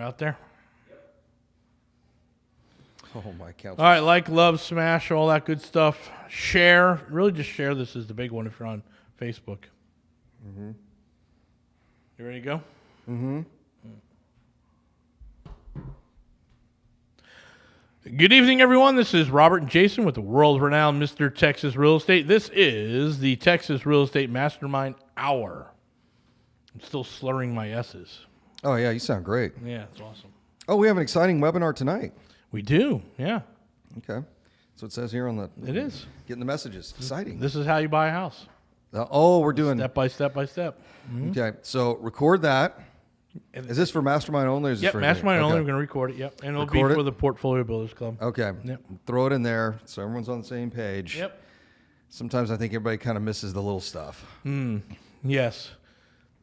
out there? Oh, my couch. All right, like, love, smash, all that good stuff. Share. Really just share. This is the big one if you're on Facebook. Mm-hmm. You ready to go? Mm-hmm. Good evening, everyone. This is Robert and Jason with the world-renowned Mr. Texas Real Estate. This is the Texas Real Estate Mastermind Hour. I'm still slurring my S's. Oh, yeah, you sound great. Yeah, it's awesome. Oh, we have an exciting webinar tonight. We do, yeah. Okay. That's what it says here on the... It is. Getting the messages. Exciting. This is how you buy a house. We're doing... Step by step by step. Mm-hmm. Okay, so record that. Is this for Mastermind only? Or is this for Mastermind only. Okay. We're going to record it, yep. And it'll Record be it? for the Portfolio Builders Club. Okay. Yep. Throw it in there so everyone's on the same page. Yep. Sometimes I think everybody kind of misses the little stuff. Yes.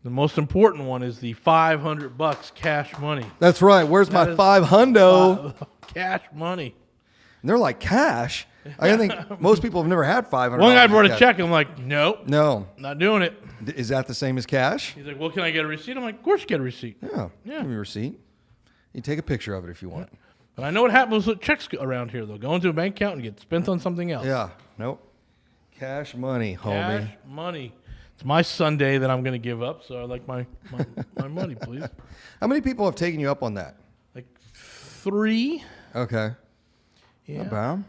The most important one is the $500 cash money. That's right. Where's my $500? Cash money. And they're like, cash? I think most people have never had $500. One guy brought a check. I'm like, nope. No. Not doing it. Is that the same as cash? He's like, well, can I get a receipt? I'm like, of course you get a receipt. Yeah. Give me a receipt. You take a picture of it if you want. But I know what happens with checks around here, though. Go into a bank account and get spent on something else. Yeah. Nope. Cash money, homie. Cash money. It's my Sunday that I'm going to give up, so I'd like my money, please. How many people have taken you up on that? Like 3. Okay. Yeah. Not bad.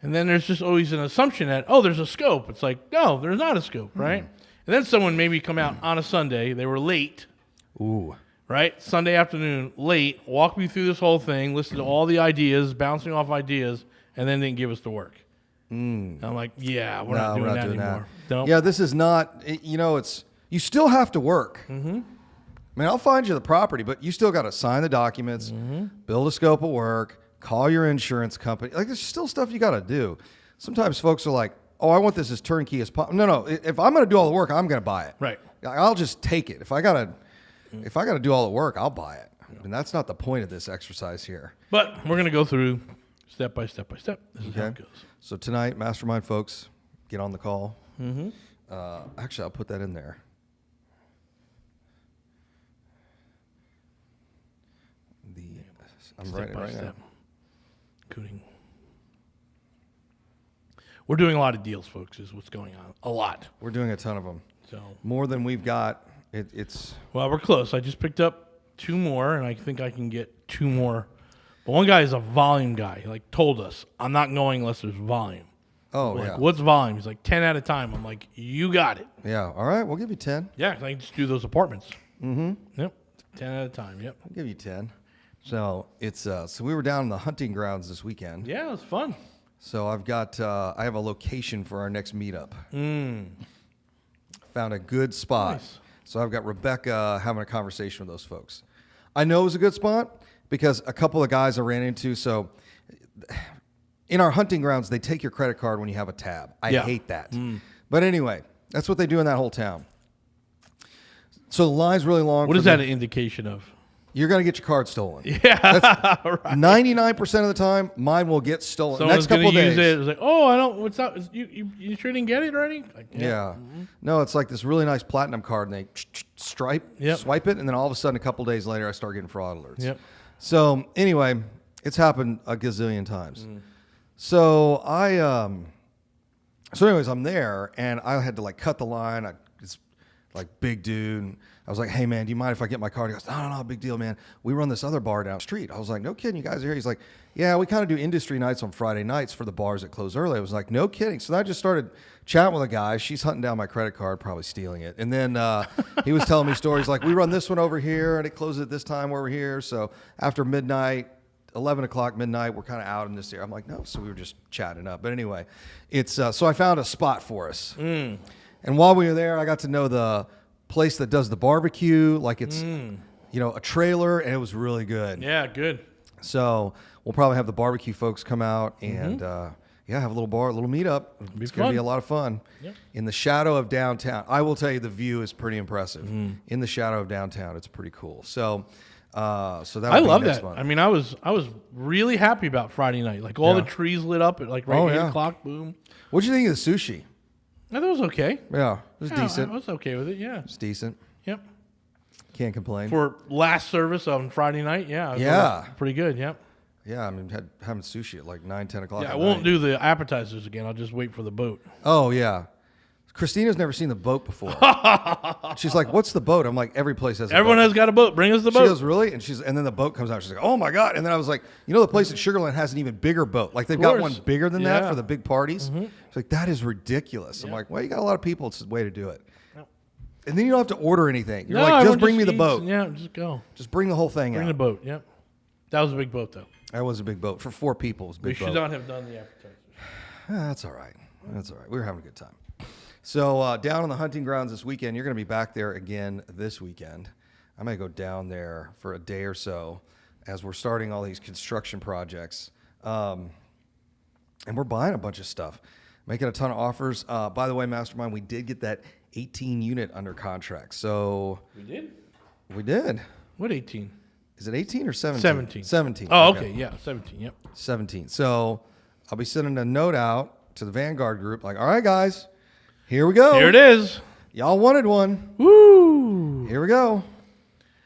And then there's just always an assumption that, there's a scope. It's like, no, there's not a scope, right? And then someone maybe come out on a Sunday. They were late. Ooh. Right? Sunday afternoon, late, walk me through this whole thing, listen to all the ideas, bouncing off ideas, and then didn't give us the work. I'm like, yeah, we're not doing that anymore. Nope. Yeah, this is not, you still have to work. Mm-hmm. I mean, I'll find you the property, but you still got to sign the documents, build a scope of work, call your insurance company. Like, there's still stuff you got to do. Sometimes folks are like, oh, I want this as turnkey as possible. No. If I'm going to do all the work, I'm going to buy it. Right. I'll just take it. If I got to do all the work, I'll buy it. And that's not the point of this exercise here. But we're going to go through step by step by step. This is how it goes. So tonight, Mastermind folks, get on the call. Actually, I'll put that in there. I'm writing it right now. Including. We're doing a lot of deals, folks, is what's going on. A lot. We're doing a ton of them. So more than we've got. It's well, we're close. I just picked up 2 more, and I think I can get 2 more. But one guy is a volume guy. He told us, I'm not going unless there's volume. Oh, We're yeah. like, what's volume? He's like, 10 at a time. I'm like, you got it. Yeah. All right. We'll give you 10. Yeah, 'cause I can just do those apartments. Mm-hmm. Yep. 10 at a time. Yep. I'll give you 10. So it's so we were down in the hunting grounds this weekend. Yeah, it was fun. So I've got I have a location for our next meetup. Found a good spot. Nice. So I've got Rebecca having a conversation with those folks. I know it was a good spot because a couple of guys I ran into. So in our hunting grounds, they take your credit card when you have a tab. I hate that. But anyway, that's what they do in that whole town. So the line's really long. What is that an indication of? You're going to get your card stolen. Yeah, right. 99% of the time, mine will get stolen. Someone's Next couple of days. Use it. It's like, oh, I don't. What's up? You sure didn't get it already? Like, yeah. No, it's like this really nice platinum card, and they swipe it, and then all of a sudden, a couple of days later, I start getting fraud alerts. Yep. So anyway, it's happened a gazillion times. So anyways, I'm there, and I had to cut the line. It's big dude. I was like, hey, man, do you mind if I get my card? He goes, no, big deal, man. We run this other bar down the street. I was like, no kidding, you guys are here? He's like, yeah, we kind of do industry nights on Friday nights for the bars that close early. I was like, no kidding. So I just started chatting with a guy. She's hunting down my credit card, probably stealing it. And then he was telling me stories like, we run this one over here, and it closes at this time where we're here. So after midnight, 11 o'clock, midnight, we're kind of out in this area. I'm like, no. So we were just chatting up. But anyway, it's so I found a spot for us. And while we were there, I got to know the place that does the barbecue, like it's a trailer, and it was really good. Yeah, good. So we'll probably have the barbecue folks come out and have a little meetup. It's going to be a lot of fun. Yep. In the shadow of downtown. I will tell you, the view is pretty impressive. In the shadow of downtown, it's pretty cool. So that I love next that. month. I mean, I was really happy about Friday night. Like all the trees lit up at 8 o'clock. Boom. What'd you think of the sushi? I thought it was okay. Yeah, it was decent. I was okay with it. Yeah, It's decent. Yep. Can't complain. For last service on Friday night, yeah. It was pretty good, yep. Yeah, I mean, having sushi at like 9, 10 o'clock. Yeah, I won't do the appetizers again. I'll just wait for the boat. Oh, yeah. Christina's never seen the boat before. She's like, "What's the boat?" I'm like, "Every place has a Everyone boat." has got a boat. Bring us the boat. She goes, "Really?" And then the boat comes out. She's like, "Oh my God." And then I was like, the place at Sugarland has an even bigger boat. Like they've got one bigger than that for the big parties. It's like, that is ridiculous. I'm like, well, you got a lot of people. It's the way to do it. Yep. And then you don't have to order anything. You're like, just bring me the boat. Yeah, just go. Just bring the whole thing out. Bring the boat, yep. That was a big boat, though. That was a big boat. For 4 people, it was a big boat. We should not have done the appetizers. That's all right. That's all right. We were having a good time. So down on the hunting grounds this weekend, you're going to be back there again this weekend. I may go down there for a day or so as we're starting all these construction projects. And we're buying a bunch of stuff, making a ton of offers. By the way, Mastermind, we did get that 18 unit under contract. So we did? We did. What 18? Is it 18 or 17? 17. 17. Oh, okay. Yeah, 17. Yep. 17. So I'll be sending a note out to the Vanguard group like, all right, guys, here we go. Here it is. Y'all wanted one. Woo! Here we go.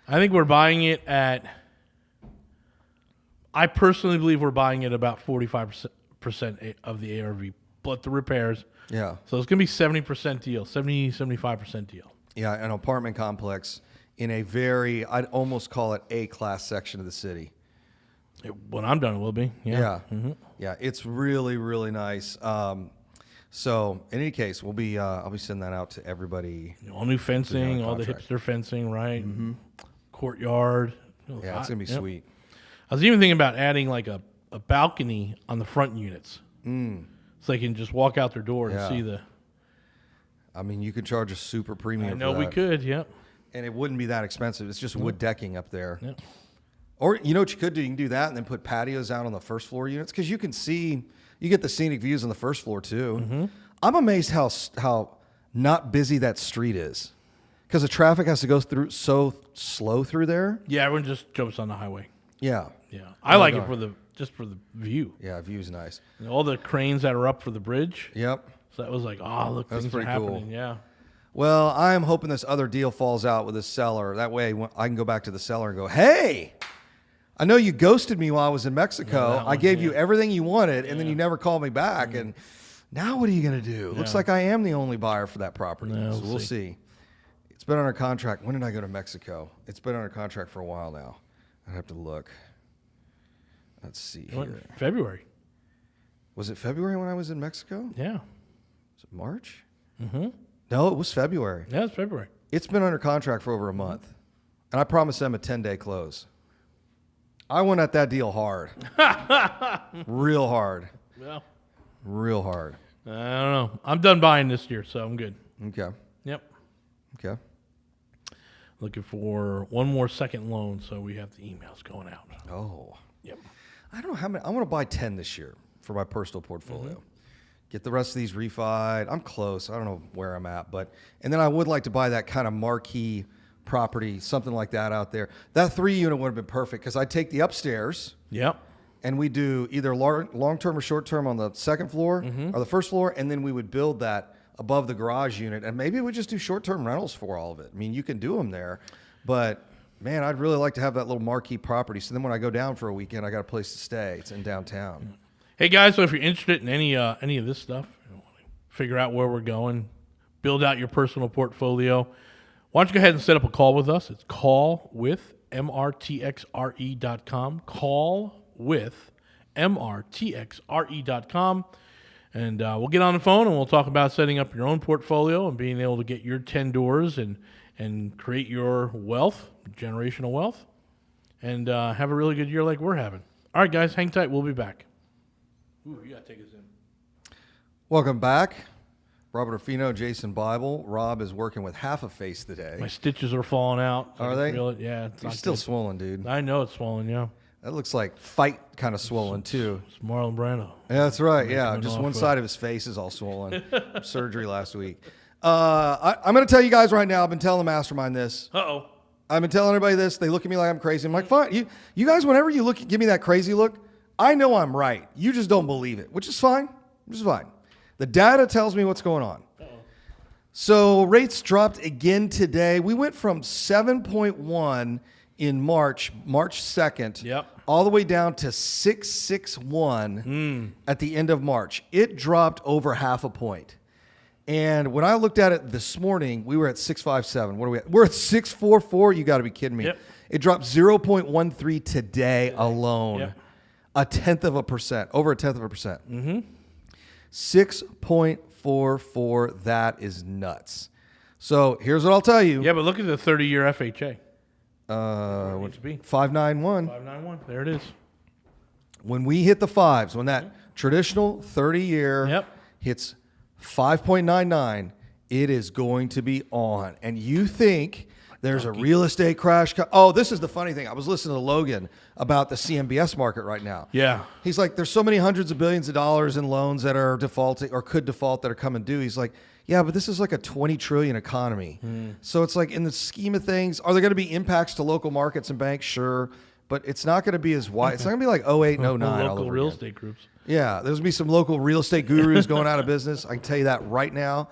I think we're buying it at, I personally believe we're buying it about 45% of the ARV, but the repairs. Yeah. So it's going to be 70% deal, 75% deal. Yeah, an apartment complex in a very, I'd almost call it A-class section of the city. When I'm done, it will be. Yeah. Yeah, yeah, it's really, really nice. So in any case, we'll be I'll be sending that out to everybody. All new fencing, all the hipster fencing, right? Mm-hmm. Courtyard. Yeah, it's gonna be sweet. I was even thinking about adding like a balcony on the front units, so they can just walk out their door and see the. I mean, you could charge a super premium. I know we could. Yep. And it wouldn't be that expensive. It's just wood decking up there. Yep. Or you know what you could do? You can do that and then put patios out on the first floor units because you can see, you get the scenic views on the first floor too. Mm-hmm. I'm amazed how not busy that street is because the traffic has to go through so slow through there. Yeah, everyone just jumps on the highway. Yeah. Yeah. I like it for the view. Yeah, view's nice. And all the cranes that are up for the bridge. Yep. So that was like, oh, look, things are happening. Cool. Yeah. Well, I'm hoping this other deal falls out with this seller. That way I can go back to the seller and go, hey, I know you ghosted me while I was in Mexico. I gave you everything you wanted, and then you never called me back. And now what are you going to do? Looks like I am the only buyer for that property. So we'll see. It's been under contract. When did I go to Mexico? It's been under contract for a while now. I'd have to look. Let's see here. February. Was it February when I was in Mexico? Yeah. Was it March? Mm-hmm. No, it was February. Yeah, it's February. It's been under contract for over a month. And I promised them a 10-day close. I went at that deal hard. Real hard. Well, real hard. I don't know. I'm done buying this year, so I'm good. Okay. Yep. Okay. Looking for one more second loan, so we have the emails going out. Oh. Yep. I don't know how many. I want to buy 10 this year for my personal portfolio. Mm-hmm. Get the rest of these refied. I'm close. I don't know where I'm at, and then I would like to buy that kind of marquee property, something like that out there. That 3-unit would have been perfect because I'd take the upstairs. Yep. And we do either long-term or short-term on the second floor or the first floor, and then we would build that above the garage unit, and maybe we just do short-term rentals for all of it. I mean, you can do them there, but man, I'd really like to have that little marquee property. So then when I go down for a weekend, I got a place to stay. It's in downtown. Hey guys, so if you're interested in any of this stuff, figure out where we're going, build out your personal portfolio, why don't you go ahead and set up a call with us? It's callwithmrtxre.com. Callwithmrtxre.com. And we'll get on the phone and we'll talk about setting up your own portfolio and being able to get your 10 doors and create your wealth, generational wealth, and have a really good year like we're having. All right, guys, hang tight. We'll be back. Ooh, you got to take us in. Welcome back. Robert Orfino, Jason Bible. Rob is working with half a face today. My stitches are falling out. Are they? Yeah. You're still swollen, dude. I know it's swollen, yeah. That looks like fight kind of swollen, too. It's Marlon Brando. Yeah, that's right. Yeah, just one side of his face is all swollen. Surgery last week. I'm going to tell you guys right now, I've been telling the mastermind this. Uh-oh. I've been telling everybody this. They look at me like I'm crazy. I'm like, fine. You guys, whenever you give me that crazy look, I know I'm right. You just don't believe it, which is fine. Which is fine. The data tells me what's going on. Uh-oh. So rates dropped again today. We went from 7.1 in March 2nd, Yep. all the way down to 6.61 at the end of March. It dropped over half a point. And when I looked at it this morning, we were at 6.57. What are we at? We're at 6.44. You got to be kidding me. Yep. It dropped 0.13 today alone. Yep. A tenth of a percent, over a tenth of a percent. 6.44. That is nuts. So here's what I'll tell you. Yeah, but look at the 30-year FHA. What Needs to be 591. 591. There it is. When we hit the fives, when that traditional 30-year Yep. hits 5.99, it is going to be on. And you think there's a real estate crash? Oh, this is the funny thing. I was listening to Logan about the CMBS market right now. Yeah. He's like, there's so many hundreds of billions of dollars in loans that are defaulting or could default that are coming due. He's like, yeah, but this is like a 20 trillion economy. So it's like in the scheme of things, are there going to be impacts to local markets and banks? Sure. But it's not going to be as wide. It's not going to be like 08 and 09. all Local over real again. estate groups. Yeah, there's going to be some local real estate gurus going out of business. I can tell you that right now.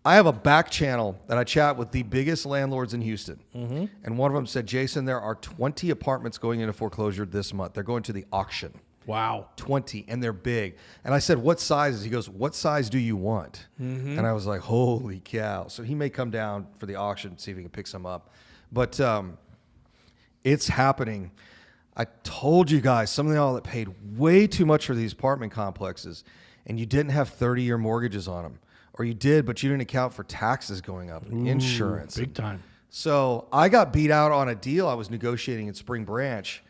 I have a back channel that I chat with the biggest landlords in Houston. And one of them said, Jason, there are 20 apartments going into foreclosure this month. They're going to the auction. Wow. 20, and they're big. And I said, what sizes? He goes, what size do you want? And I was like, holy cow. So he may come down for the auction, see if he can pick some up. But it's happening. I told you guys, some of y'all that paid way too much for these apartment complexes, and you didn't have 30-year mortgages on them. Or you did, but you didn't account for taxes going up, and insurance. Big time. So I got beat out on a deal I was negotiating in Spring Branch.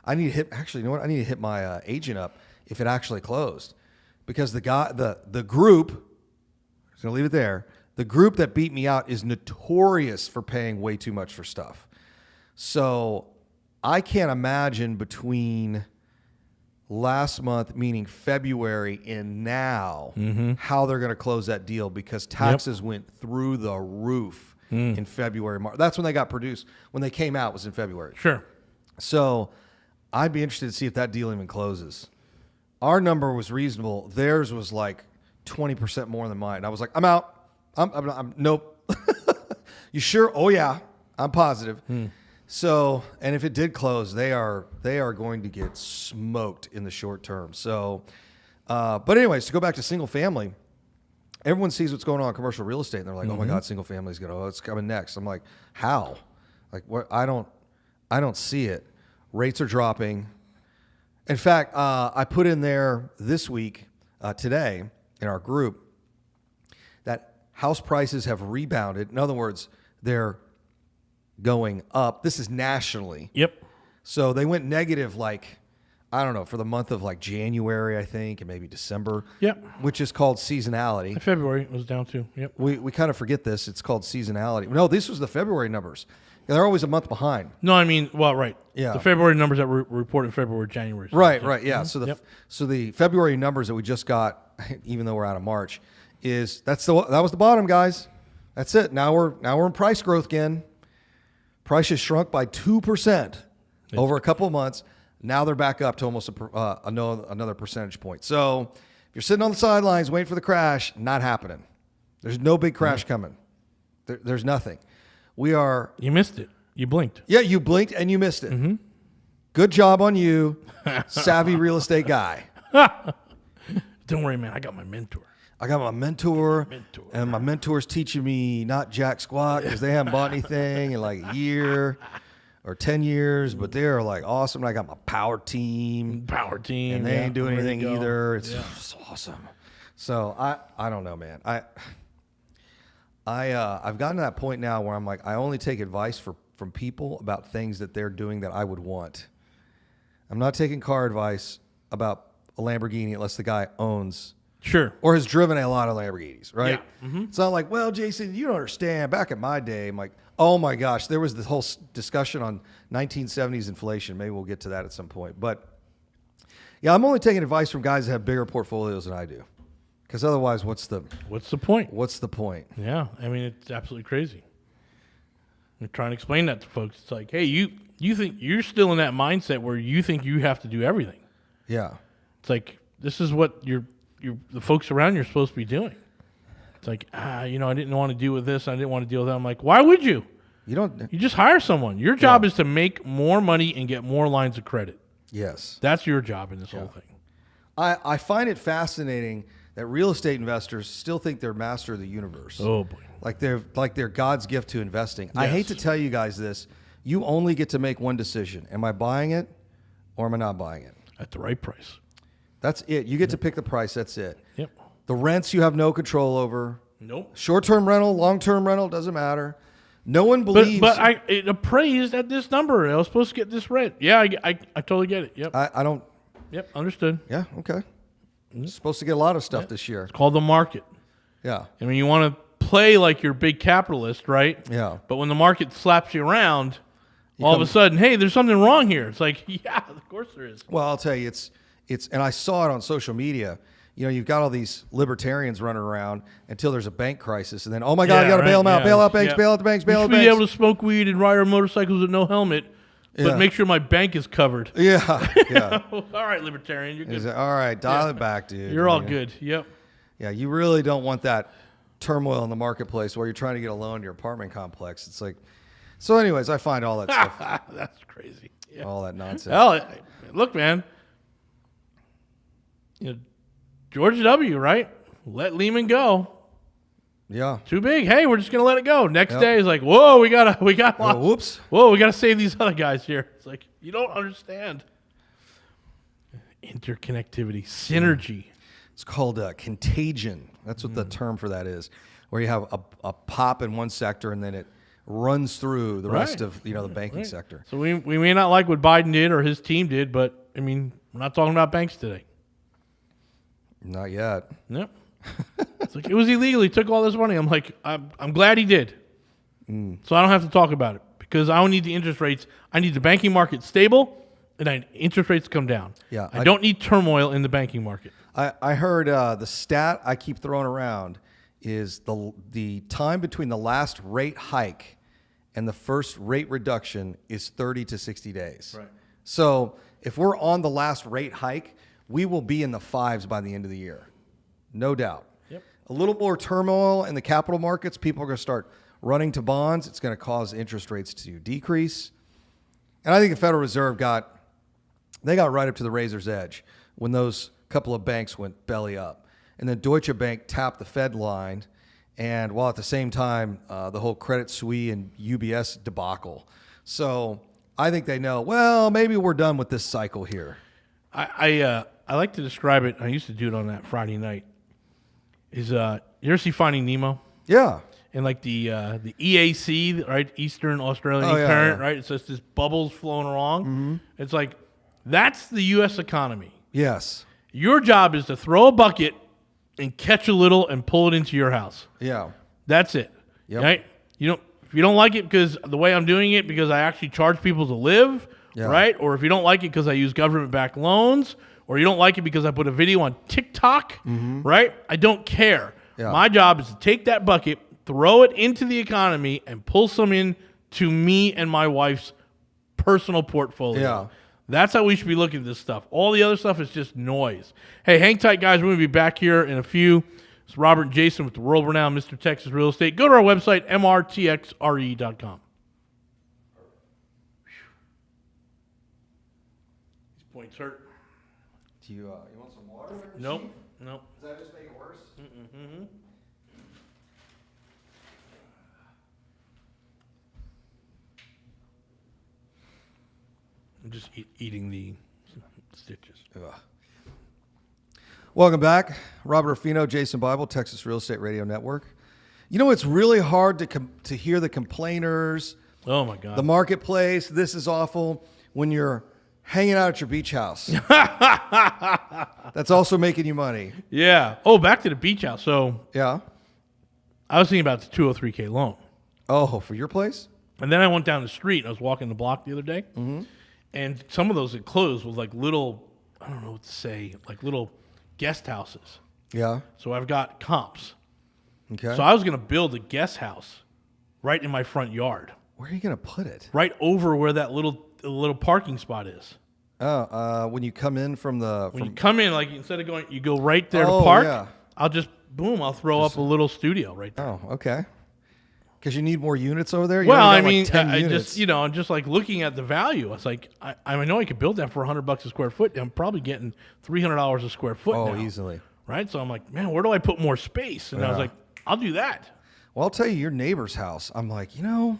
I need to hit, actually, you know what? I need to hit my agent up if it actually closed. Because the guy, the group, I'm just going to leave it there, the group that beat me out is notorious for paying way too much for stuff. So I can't imagine between last month, meaning February, and now, how they're going to close that deal because taxes went through the roof in February, March. That's when they got produced. When they came out was in February. Sure. So I'd be interested to see if that deal even closes. Our number was reasonable. Theirs was like 20% more than mine. I was like, I'm out. I'm nope. You sure? Oh yeah, I'm positive. So, and if it did close, they are going to get smoked in the short term. So, but anyways, to go back to single family, everyone sees what's going on in commercial real estate, and they're like, "Oh my God, single family is gonna, it's coming next." I'm like, "How? Like, what? I don't see it. Rates are dropping. In fact, I put in there this week, today, in our group, that house prices have rebounded. In other words, they're going up. This is nationally. Yep. So they went negative, like, I don't know, for the month of like January, I think, and maybe December. Yep. Which is called seasonality. In February it was down too. Yep. We kind of forget this. It's called seasonality. No, this was the February numbers. They're always a month behind. No, I mean, well, right. Yeah. The February numbers that were reported in February, January. Right, yeah. So Yep. the February numbers that we just got, even though we're out of March, that was the bottom, guys. That's it. Now we're in price growth again. Prices shrunk by 2% over a couple of months. Now they're back up to almost another percentage point. So if you're sitting on the sidelines waiting for the crash, not happening. There's no big crash coming. There's nothing. You missed it. You blinked. Yeah, you blinked and you missed it. Good job on you, savvy real estate guy. Don't worry, man. I got my mentor. I got my mentor, and my mentor's teaching me not jack squat because they haven't bought anything in like a year or 10 years, but they're like awesome. And I got my power team, and they ain't doing anything either. It's awesome. So I don't know, man. I've gotten to that point now where I'm like, I only take advice from people about things that they're doing that I would want. I'm not taking car advice about a Lamborghini unless the guy owns or has driven a lot of Lamborghinis, right? Yeah. It's not like, well, Jason, you don't understand. Back in my day, I'm like, oh my gosh, there was this whole discussion on 1970s inflation. Maybe we'll get to that at some point. But yeah, I'm only taking advice from guys that have bigger portfolios than I do. Because otherwise, what's the point? What's the point? Yeah, I mean, it's absolutely crazy. I'm trying to explain that to folks. It's like, hey, you think you're still in that mindset where you think you have to do everything. Yeah. It's like, this is what the folks around you are supposed to be doing. It's like, I didn't want to deal with this. I didn't want to deal with that. I'm like, why would you? You don't. You just hire someone. Your job is to make more money and get more lines of credit. Yes. That's your job in this whole thing. I find it fascinating that real estate investors still think they're master of the universe. Oh, boy. Like they're God's gift to investing. Yes. I hate to tell you guys this. You only get to make one decision. Am I buying it or am I not buying it? At the right price. That's it. You get to pick the price. That's it. Yep. The rents you have no control over. Nope. Short-term rental, long-term rental, doesn't matter. No one believes. But it appraised at this number. I was supposed to get this rent. Yeah, I totally get it. Yep. I don't. Yep, understood. Yeah, okay. Supposed to get a lot of stuff this year. It's called the market. Yeah. I mean, you want to play like you're a big capitalist, right? Yeah. But when the market slaps you around, all of a sudden, hey, there's something wrong here. It's like, yeah, of course there is. Well, I'll tell you, it's, and I saw it on social media. You've got all these libertarians running around until there's a bank crisis, and then, oh my God, you got to bail them out, bail out banks, bail out the banks, bail out the banks. We should be able to smoke weed and ride our motorcycles with no helmet, but make sure my bank is covered. Yeah, yeah. All right, libertarian, you're good. All right, dial it back, dude. You're all good. Yep. Yeah, you really don't want that turmoil in the marketplace while you're trying to get a loan in your apartment complex. It's like, so anyways, I find all that stuff. That's crazy. Yeah. All that nonsense. Well, look, man. George W., right? Let Lehman go. Yeah. Too big. Hey, we're just gonna let it go. Next day is like, whoa, we got whoops. Whoa, we gotta save these other guys here. It's like, you don't understand. Interconnectivity, synergy. It's called contagion. That's what the term for that is, where you have a pop in one sector and then it runs through the rest of the banking sector. So we may not like what Biden did or his team did, but I mean, we're not talking about banks today. Not yet. Yep. It's like, it was illegal. He took all this money. I'm like, I'm glad he did. So I don't have to talk about it because I don't need the interest rates. I need the banking market stable and I need interest rates to come down. Yeah, I don't need turmoil in the banking market. I heard the stat I keep throwing around is the time between the last rate hike and the first rate reduction is 30 to 60 days. Right. So if we're on the last rate hike, we will be in the fives by the end of the year. No doubt. Yep. A little more turmoil in the capital markets. People are going to start running to bonds. It's going to cause interest rates to decrease. And I think the Federal Reserve got right up to the razor's edge when those couple of banks went belly up. And then Deutsche Bank tapped the Fed line, and while at the same time, the whole Credit Suisse and UBS debacle. So I think they know, well, maybe we're done with this cycle here. I like to describe it. I used to do it on that Friday night. You ever see Finding Nemo? Yeah. And like the EAC, right, Eastern Australian Current, right? It's just this bubbles flowing along. Mm-hmm. It's like that's the U.S. economy. Yes. Your job is to throw a bucket and catch a little and pull it into your house. Yeah. That's it. Yep. Right? If you don't like it because the way I'm doing it because I actually charge people to live, right? Or if you don't like it because I use government-backed loans, or you don't like it because I put a video on TikTok, right? I don't care. Yeah. My job is to take that bucket, throw it into the economy, and pull some in to me and my wife's personal portfolio. Yeah. That's how we should be looking at this stuff. All the other stuff is just noise. Hey, hang tight, guys. We're going to be back here in a few. It's Robert and Jason with the world-renowned Mr. Texas Real Estate. Go to our website, mrtxre.com. These points hurt. Do you want some water? Nope. Nope. Does that just make it worse? Mm-hmm. I'm just eating the stitches. Ugh. Welcome back. Robert Orfino, Jason Bible, Texas Real Estate Radio Network. It's really hard to hear the complainers. Oh, my God. The marketplace, this is awful, when you're hanging out at your beach house. That's also making you money. Yeah. Oh, back to the beach house. So yeah, I was thinking about the 203K loan. Oh, for your place? And then I went down the street. I was walking the block the other day. Mm-hmm. And some of those had closed with like little, I don't know what to say, like little guest houses. Yeah. So I've got comps. Okay. So I was going to build a guest house right in my front yard. Where are you going to put it? Right over where that little parking spot is. Oh, when you come in from the... When you come in, like instead of going, you go right there to park. Yeah. I'll just boom, I'll throw up a little studio right there. Oh, okay. Because you need more units over there. Well, I got, mean, 10 I units. just just like looking at the value, I was like, I know I could build that for $100 a square foot. I'm probably getting $300 a square foot. Oh, now, easily. right? So I'm like, man, where do I put more space? And I was like, I'll do that. Well, I'll tell you, your neighbor's house. I'm like, you know,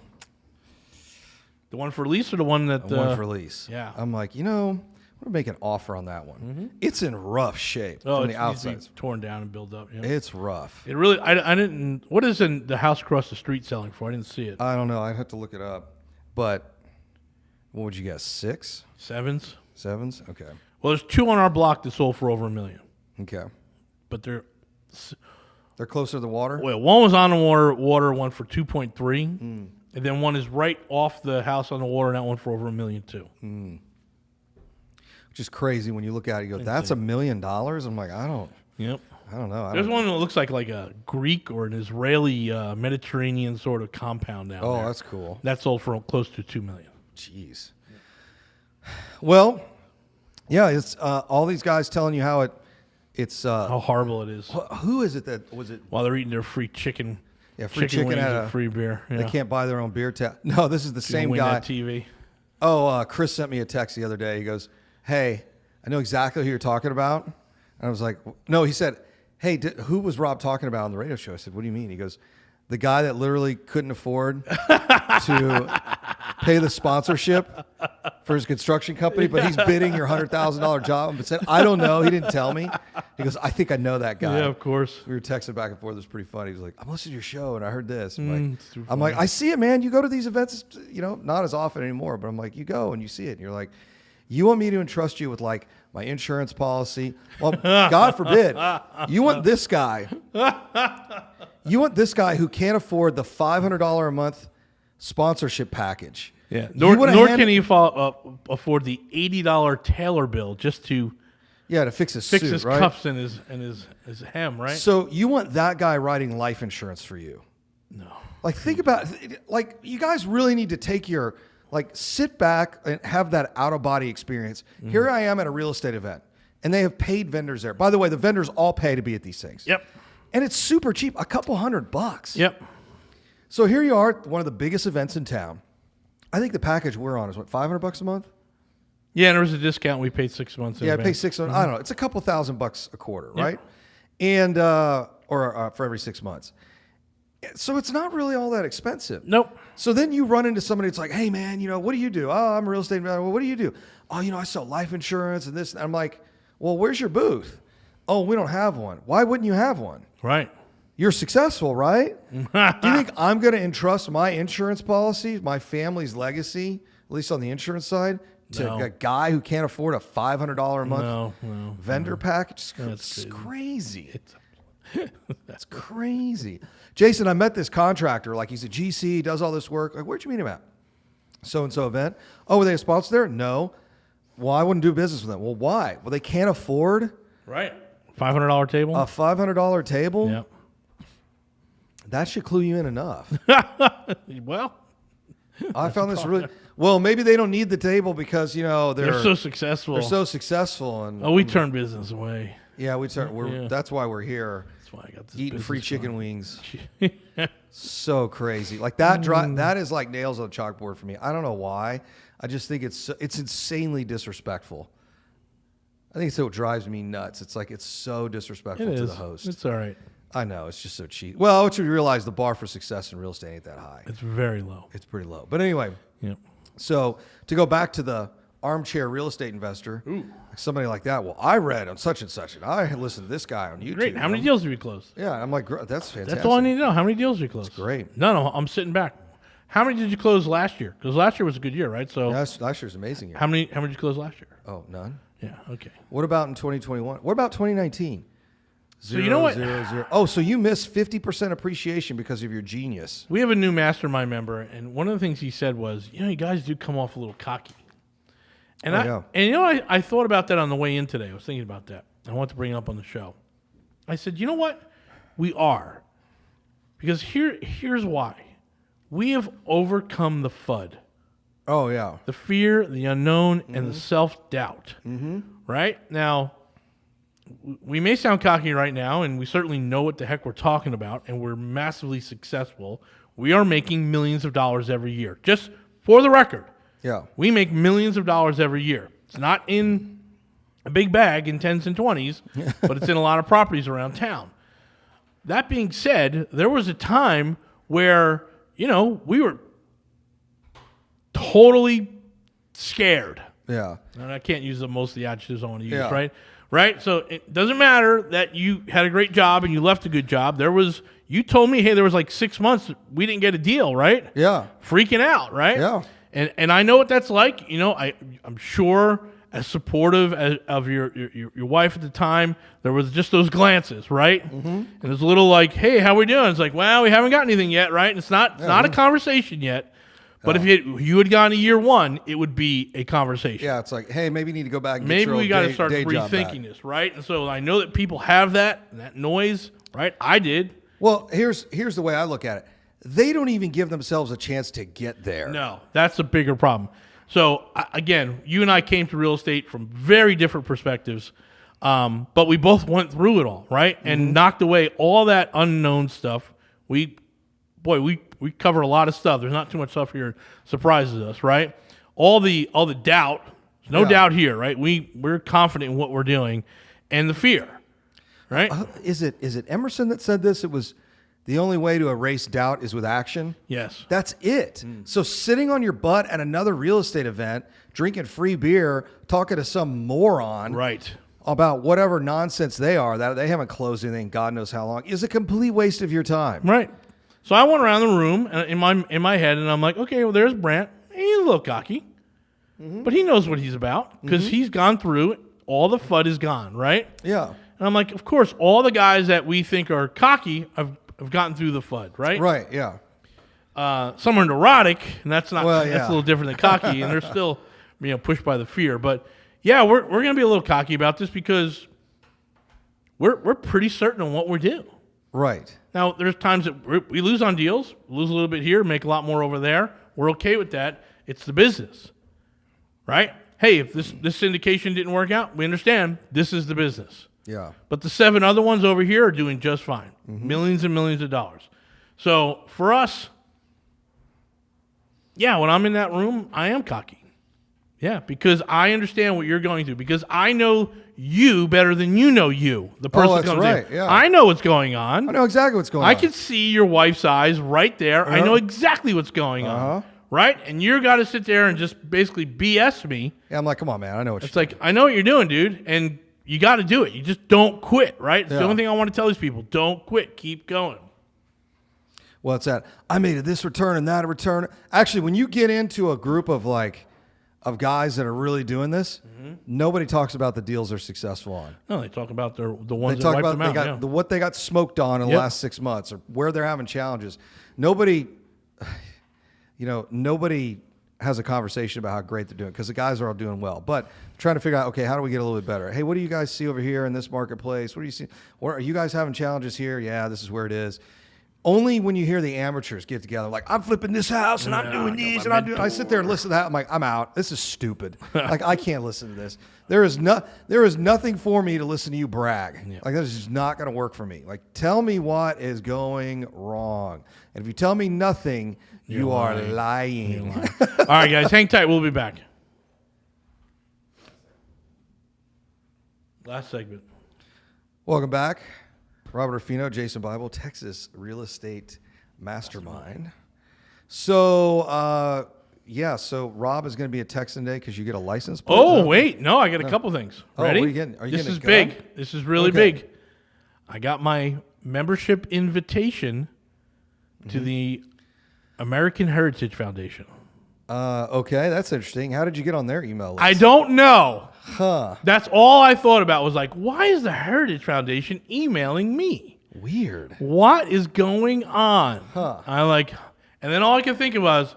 The one for lease or the one that the one for lease. yeah. I'm like, you know, I'm gonna make an offer on that one. It's in rough shape Oh, from it's the outside. torn down and built up. Yeah. It's rough. It really, I didn't. What is in the house across the street selling for? I didn't see it. I don't know. I'd have to look it up. But what would you guess? 6? Sevens. 7s? Okay. Well, there's 2 on our block that sold for over $1 million, Okay. but they're They're closer to the water? well. One was on the water, one for 2.3, and then one is right off the house on the water, and that one for over $1 million too. Which is crazy when you look at it. You go, that's $1 million? I'm like, I don't Yep. know. There's one that looks like a Greek or an Israeli Mediterranean sort of compound down there. Oh, that's cool. That sold for close to $2 million. Jeez. Well, yeah, it's all these guys telling you how it's How horrible it is who is it that was it? while they're eating their free chicken. Yeah, free chicken wings at and free beer. Yeah. They can't buy their own beer tap. No, this is the You same win guy. that TV. Oh, Chris sent me a text the other day. He goes, "Hey, I know exactly who you're talking about." And I was like, "No," he said, "Hey, who was Rob talking about on the radio show?" I said, "What do you mean?" He goes, "The guy that literally couldn't afford to pay the sponsorship for his construction company, but he's bidding your $100,000 job." But said, "I don't know. He didn't tell me." He goes, "I think I know that guy." Yeah, of course. We were texting back and forth. It was pretty funny. He was like, "I'm listening to your show and I heard this." it's too I'm like, "I see it, man. You go to these events, not as often anymore, but I'm like, you go and you see it. And you're like, you want me to entrust you with like my insurance policy? Well, God forbid. You want this guy. You want this guy who can't afford the $500 a month sponsorship package. Yeah. You Nor wanna can he afford the $80 tailor bill just to to fix his fix suit, his right? cuffs and his hem, right? So you want that guy writing life insurance for you. No. Like, think about, like, you guys really need to take your, like, sit back and have that out-of-body experience. Here I am at a real estate event, and they have paid vendors there. By the way, the vendors all pay to be at these things. Yep. And it's super cheap, a couple $100. Yep. So here you are, one of the biggest events in town. I think the package we're on is, what, $500 a month? Yeah, and there was a discount. We paid 6 months. in Yeah, I pay advance. 600. I don't know. It's a couple $1,000 a quarter, Yeah. right? And or for every 6 months. So it's not really all that expensive. Nope. So then you run into somebody that's like, "Hey man, what do you do?" "Oh, I'm a real estate investor." "Well, what do you do?" "Oh, I sell life insurance and this." And I'm like, "Well, where's your booth?" "Oh, we don't have one." "Why wouldn't you have one? Right. You're successful, right?" Do you think I'm going to entrust my insurance policy, my family's legacy, at least on the insurance side, to No. a guy who can't afford a $500 a month No. vendor package? That's It's crazy. That's Crazy. "Jason, I met this contractor. Like, he's a GC, does all this work." "Like, where'd you meet him at?" "So-and-so event." "Oh, were they a sponsor there?" "No." "Well, I wouldn't do business with them." "Well, why?" "Well, they can't afford right. $500 table. a $500 table." Yep. That should clue you in enough. Well, I found this really well. Maybe they don't need the table because they're so successful. They're so successful, and we turn business away. yeah, We're That's why we're here, That's why I got this eating free business chicken wings. going. So crazy, like that. That is like nails on a chalkboard for me. I don't know why. I just think it's insanely disrespectful. I think it's what drives me nuts. It's like it's so disrespectful It to is. the host. It's all right. I know, it's just so cheap. Well, what you realize, the bar for success in real estate ain't that high. It's very low. It's pretty low. But anyway, Yep. so to go back to the armchair real estate investor, somebody like that. Well, I read on such and such, and I listened to this guy on YouTube. Great. How many deals did we close? Yeah, I'm like, that's fantastic. That's all I need to know. How many deals did you close? great. No, I'm sitting back. How many did you close last year? Because last year was a good year, right? So Last year's an amazing year. how many did you close last year? Oh, none. Yeah. Okay. What about in 2021? What about 2019? So you know what? 0. Oh, so you missed 50% appreciation because of your genius. We have a new mastermind member, and one of the things he said was, you guys do come off a little cocky. And I thought about that on the way in today. I was thinking about that. I want to bring it up on the show. I said, you know what? We are. Because here's why. We have overcome the FUD. Oh, yeah. The fear, the unknown, and the self-doubt. Mm-hmm. Right? Now, we may sound cocky right now, and we certainly know what the heck we're talking about, and we're massively successful. We are making millions of dollars every year. Just for the record, Yeah. we make millions of dollars every year. It's not in a big bag in 10s and 20s, but it's in a lot of properties around town. That being said, there was a time where, we were totally scared. Yeah. And I can't use most of the adjectives I want to use, Yeah. right? Right? So it doesn't matter that you had a great job and you left a good job. You told me, hey, there was like 6 months we didn't get a deal, right? Yeah. Freaking out, right? Yeah. And I know what that's like. I'm sure as supportive of your wife at the time, there was just those glances, right? Mm-hmm. And it's a little like, hey, how we doing? It's like, well, we haven't got anything yet, right? And it's not a conversation yet. But if you had gone to year one, it would be a conversation. Yeah, it's like, hey, maybe you need to go back and maybe get your we got to start day job back. rethinking this, right? And so I know that people have that noise, right? I did. Well, here's the way I look at it. They don't even give themselves a chance to get there. No, that's a bigger problem. So again, you and I came to real estate from very different perspectives, but we both went through it all, right? And knocked away all that unknown stuff. We cover a lot of stuff. There's not too much stuff here that surprises us, right? All the doubt, there's no doubt here, right? We're confident in what we're doing, and the fear, right? Is it Emerson that said this? It was the only way to erase doubt is with action. Yes. That's it. So sitting on your butt at another real estate event, drinking free beer, talking to some moron Right. about whatever nonsense they are, that they haven't closed anything God knows how long, is a complete waste of your time. Right. So I went around the room in my head, and I'm like, okay, well, there's Brant. He's a little cocky, but he knows what he's about because he's gone through it. All the FUD is gone, right? Yeah. And I'm like, of course, all the guys that we think are cocky have gotten through the FUD, right? Right, yeah. Some are neurotic, and that's not Well, that's yeah. a little different than cocky, and they're still pushed by the fear. But yeah, we're going to be a little cocky about this because we're pretty certain on what we do. Right. Now, there's times that we lose on deals, lose a little bit here, make a lot more over there. We're okay with that. It's the business, right? Hey, if this syndication didn't work out, we understand this is the business. Yeah. But the 7 other ones over here are doing just fine. Millions and millions of dollars. So for us, yeah, when I'm in that room, I am cocky. Yeah, because I understand what you're going through. Because I know you better than you know you, the person that's comes right, in. yeah. I know what's going on. I know exactly what's going on. I can see your wife's eyes right there. I know exactly what's going on. Right? And you're got to sit there and just basically BS me. Yeah, I'm like, come on, man. I know what It's like, I know what you're doing, dude. And you got to do it. You just don't quit, right? It's the only thing I want to tell these people. Don't quit. Keep going. Well, it's that I made this return and that return. Actually, when you get into a group of guys that are really doing this, nobody talks about the deals they're successful on. No, they talk about the They ones that talk wiped about them out. what they got smoked on in the last 6 months or where they're having challenges. Nobody has a conversation about how great they're doing because the guys are all doing well. But trying to figure out, okay, how do we get a little bit better? Hey, what do you guys see over here in this marketplace? What do you see? Or are you guys having challenges here? Yeah, this is where it is. Only when you hear the amateurs get together, like, I'm flipping this house and I'm doing these and I'm doing. I sit there and listen to that. I'm like, I'm out. This is stupid. Like, I can't listen to this. There is nothing for me to listen to you brag. Yeah. Like, this is just not going to work for me. Like, tell me what is going wrong. And if you tell me nothing, you are lying. All right, guys, hang tight. We'll be back. Last segment. Welcome back. Robert Orfino, Jason Bible, Texas Real Estate Mastermind. So, so Rob is going to be at Texan Day because you get a license plate. Oh, now? wait. No, I got a couple things. Oh, Ready? what are you getting? Are you this getting is a gun? big. This is really Okay. big. I got my membership invitation to the American Heritage Foundation. Okay, that's interesting. How did you get on their email list? I don't know. Huh. That's all I thought about was like, why is the Heritage Foundation emailing me? Weird. What is going on? Huh. And then all I could think of was,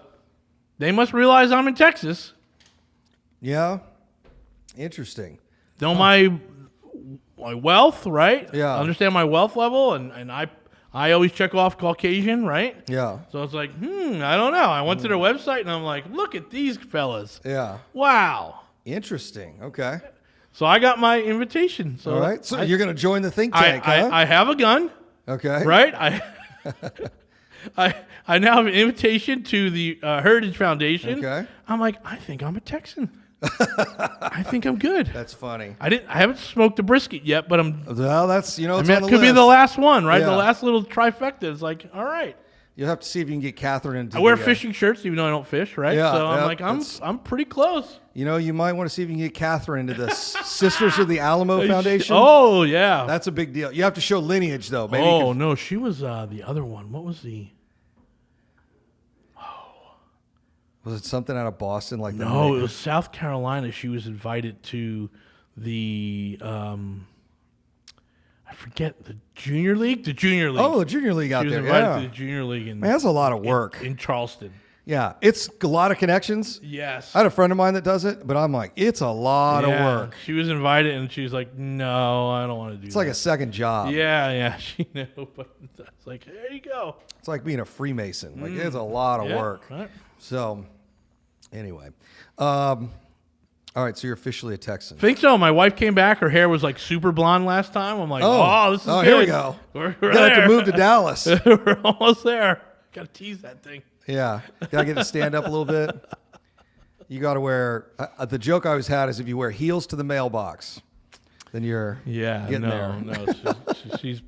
they must realize I'm in Texas. Yeah. Interesting. Know my wealth, right? Yeah. Understand my wealth level, and I always check off Caucasian, right? Yeah. So it's like, I don't know. I went to their website, and I'm like, look at these fellas. Yeah. Wow. Interesting. Okay. So I got my invitation. So All right. So you're going to join the think tank, huh? I have a gun. Okay. Right? I now have an invitation to the Heritage Foundation. Okay. I'm like, I think I'm a Texan. I think I'm good. That's funny. I haven't smoked a brisket yet, but I'm. Well, that's, it's on That the could be list. the last one, right? Yeah. The last little trifecta. It's like, all right. You'll have to see if you can get Catherine into I wear the, fishing shirts even though I don't fish, right? Yeah, So I'm yeah, like, I'm pretty close. You might want to see if you can get Catherine into the Sisters of the Alamo Foundation. Oh yeah. That's a big deal. You have to show lineage, though. Maybe Oh no, she was the other one. What was the? was it something out of Boston? Like No, it was South Carolina. She was invited to the I forget the junior league. The junior league. Oh, the junior league out she was there. invited Yeah. to the junior league in Man, that's a lot of work. in Charleston. Yeah, it's a lot of connections. Yes. I had a friend of mine that does it, but I'm like, it's a lot of work. She was invited, and she was like, "No, I don't want to do that." It's like a second job. Yeah, she knew, but it's like, there you go. It's like being a Freemason. Like, it's a lot of Yeah, work. right. So, anyway. All right, so you're officially a Texan. Think so. My wife came back. Her hair was like super blonde last time. I'm like, oh this is good. Here we go. We're You're going to have there. to move to Dallas. We're almost there. Got to tease that thing. Yeah. Got to get to stand up a little bit. You got to wear, the joke I always had is if you wear heels to the mailbox, then you're getting there. No. She's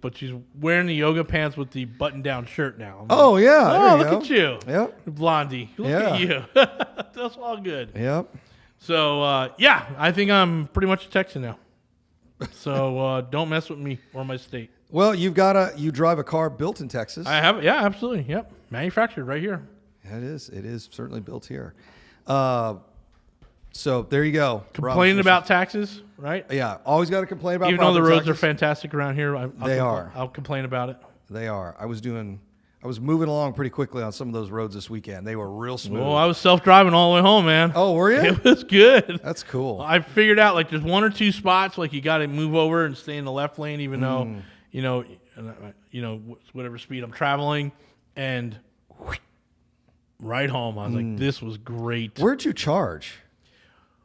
wearing the yoga pants with the button-down shirt now. I'm Oh, like, yeah. oh, there look you go. at you. Yep. Blondie. Look Yeah. at you. That's all good. Yep. So, I think I'm pretty much a Texan now. So, don't mess with me or my state. Well, you drive a car built in Texas. I have, yeah, absolutely. Yep. Manufactured right here. It is certainly built here. So there you go. Complaining Rob about taxes, right? Yeah, always got to complain about. Even though the property roads are taxes. fantastic around here, are. I'll complain about it. They are. I was moving along pretty quickly on some of those roads this weekend. They were real smooth. Well, I was self-driving all the way home, man. Oh, were you? It was good. That's cool. I figured out like there's one or two spots like you got to move over and stay in the left lane, even though whatever speed I'm traveling, and right home I was like, this was great. Where'd you charge?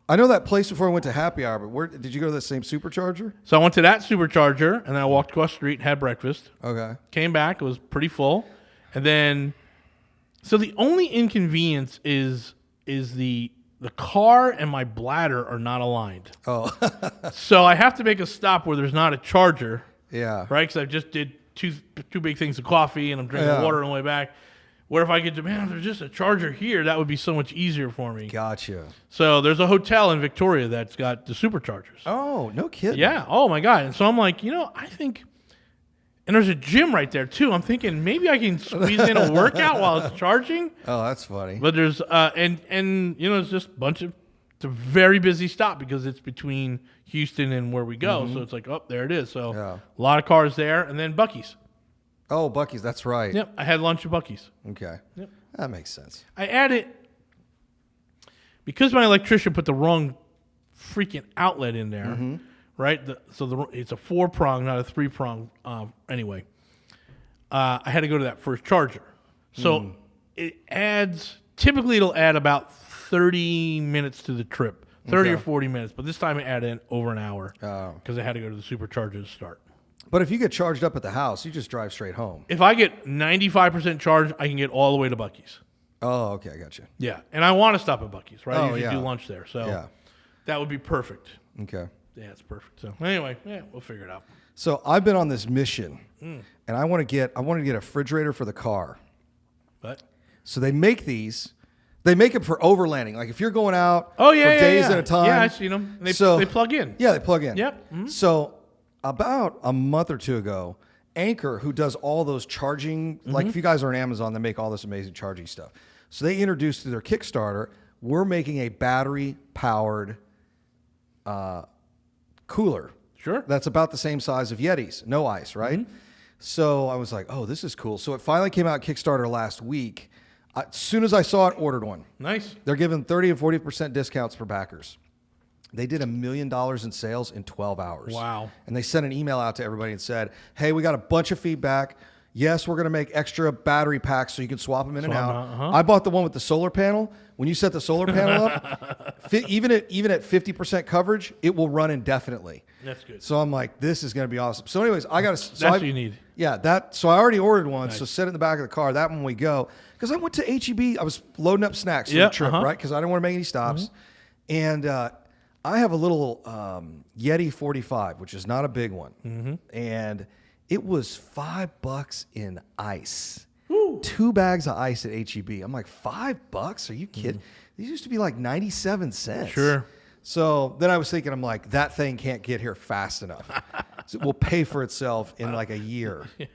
I know that place before I went to happy hour, but where did you go to the same supercharger? So I went to that supercharger and then I walked across the street and had breakfast. Okay. Came back, it was pretty full, and then so the only inconvenience is the car and my bladder are not aligned. Oh. So I have to make a stop where there's not a charger. Yeah. Right, because I just did two big things of coffee, and I'm drinking water on the way back. Where if I could, man, if there's just a charger here, that would be so much easier for me. Gotcha. So there's a hotel in Victoria that's got the superchargers. Oh, no kidding. Yeah. Oh my God. And so I'm like, I think, and there's a gym right there too. I'm thinking maybe I can squeeze in a workout while it's charging. Oh, that's funny. But there's and it's just a bunch of. It's a very busy stop because it's between Houston and where we go. So it's like, oh, there it is. So a lot of cars there. And then Buc-ee's. Oh, Buc-ee's. That's right. Yep. I had lunch at Buc-ee's. Okay. Yep. That makes sense. I added, because my electrician put the wrong freaking outlet in there, right? It's a 4-prong, not a 3-prong. Anyway, I had to go to that first charger. So typically it'll add about 30 minutes to the trip, 30 or 40 minutes. But this time it added in over an hour because I had to go to the supercharger to start. But if you get charged up at the house, you just drive straight home. If I get 95% charge, I can get all the way to Buc-ee's. Oh, okay. I got you. Yeah. And I want to stop at Buc-ee's, right? I usually yeah. do lunch there. So that would be perfect. Okay. Yeah, it's perfect. So anyway, we'll figure it out. So I've been on this mission, and I want to get a refrigerator for the car. But So they make these. They make it for overlanding. Like if you're going out for days at a time. Yeah, I've seen them. And they plug in. Yeah, they plug in. Yep. Mhm. So about a month or two ago, Anchor, who does all those charging, like if you guys are on Amazon, they make all this amazing charging stuff. So they introduced through their Kickstarter, we're making a battery-powered cooler. Sure. That's about the same size of Yeti's, no ice, right? So I was like, oh, this is cool. So it finally came out Kickstarter last week. As soon as I saw it, ordered one. Nice. They're giving 30 and 40% discounts for backers. They did $1 million in sales in 12 hours. Wow. And they sent an email out to everybody and said, hey, we got a bunch of feedback. Yes, we're going to make extra battery packs so you can swap them in and Swap out. 'em out, uh-huh. I bought the one with the solar panel. When you set the solar panel up, even at 50% coverage, it will run indefinitely. That's good. So I'm like, this is going to be awesome. So anyways, I got to. So That's what you need. Yeah, so I already ordered one. Nice. So set it in the back of the car. That one we go because I went to HEB. I was loading up snacks for Yeah, the trip, right? Because I didn't want to make any stops. And I have a little Yeti 45, which is not a big one, and it was $5 in ice. Woo. 2 bags of ice at HEB. I'm like, $5? Are you kidding? These used to be like 97 cents. Sure. So then I was thinking, I'm like, that thing can't get here fast enough. So it will pay for itself in like a year. Yeah.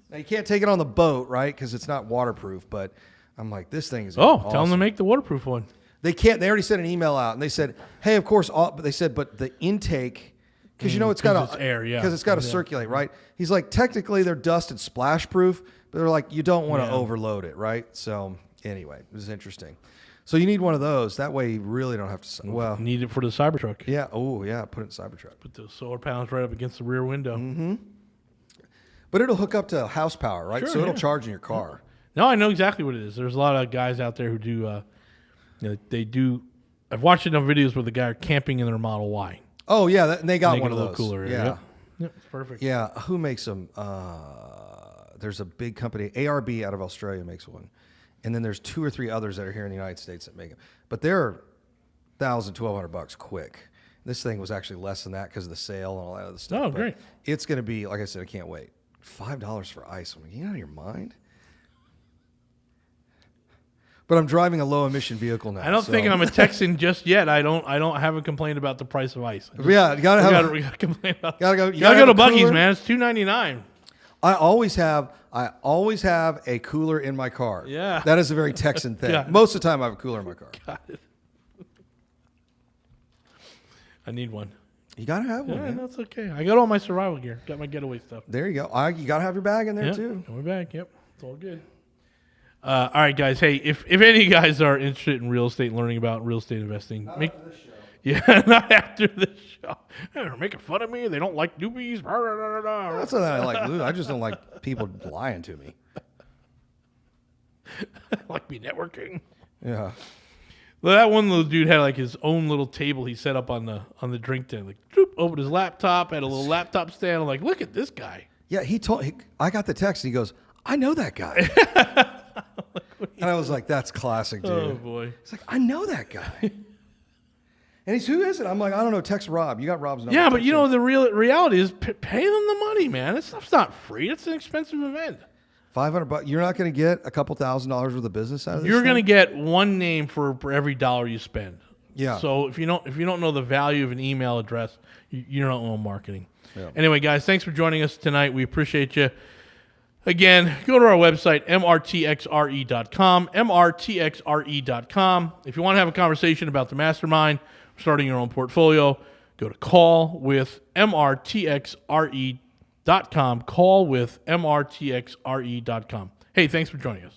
Now you can't take it on the boat, right? Because it's not waterproof. But I'm like, this thing is Oh, awesome. tell them to make the waterproof one. They can't. They already sent an email out, and they said, "Hey, of course." But they said, "But the intake, because it's got 'cause it's air, yeah. because it's got to circulate, right?" He's like, "Technically, they're dust and splash proof, but they're like, you don't want to overload it, right?" So anyway, it was interesting. So you need one of those. That way, you really don't have to. Well, Need it for the Cybertruck. yeah. Oh, yeah. Put it in Cybertruck. Put the solar panels right up against the rear window. But it'll hook up to house power, right? Sure, So it'll yeah. charge in your car. No, I know exactly what it is. There's a lot of guys out there who do. They do. I've watched enough videos where the guy are camping in their Model Y. Oh yeah, and they got Make one it of a those. little cooler. Yeah. Yep, it's perfect. Yeah, who makes them? There's a big company, ARB out of Australia makes one. And then there's 2 or 3 others that are here in the United States that make them. But they're $1,000, $1,200 quick. This thing was actually less than that because of the sale and all that other stuff. Oh, But great. It's going to be, like I said, I can't wait. $5 for ice. I'm like, you out of your mind? But I'm driving a low emission vehicle now. I don't think I'm a Texan just yet. I haven't complained about the price of ice. Yeah, you gotta have. We gotta complain about. Gotta go. You gotta go have to a Buc-ee's, cooler. man. It's $2.99. I always have a cooler in my car. Yeah. That is a very Texan thing. Yeah. Most of the time I have a cooler in my car. Got it. I need one. You gotta have one. Yeah, man. that's okay. I got all my survival gear. Got my getaway stuff. There you go. You gotta have your bag in there Yeah, too. we're back. Yep, it's all good. All right, guys. Hey, if any of you guys are interested in real estate, learning about real estate investing, yeah, not after this show. They're making fun of me. They don't like newbies. That's not that I like losing. I just don't like people lying to me. like me networking. Yeah. Well, that one little dude had like his own little table he set up on the drink tent. Like, troop, opened his laptop, had a little laptop stand. I'm like, look at this guy. Yeah, I got the text and he goes, I know that guy. And I was like, that's classic, dude. Oh boy. It's like, I know that guy. And he's, who is it? I'm like, I don't know, text Rob. You got Rob's number. Yeah, but Text you him. know the reality is pay them the money, man. This stuff's not free. It's an expensive event. $500. You're not going to get a couple $1,000s worth of business out of this. You're going to thing? get one name for every dollar you spend. Yeah. So if you don't know the value of an email address, you don't know marketing. Yeah. Anyway, guys, thanks for joining us tonight. We appreciate you. Again, go to our website, mrtxre.com, mrtxre.com. If you want to have a conversation about the mastermind, starting your own portfolio, go to callwithmrtxre.com, callwithmrtxre.com. Hey, thanks for joining us.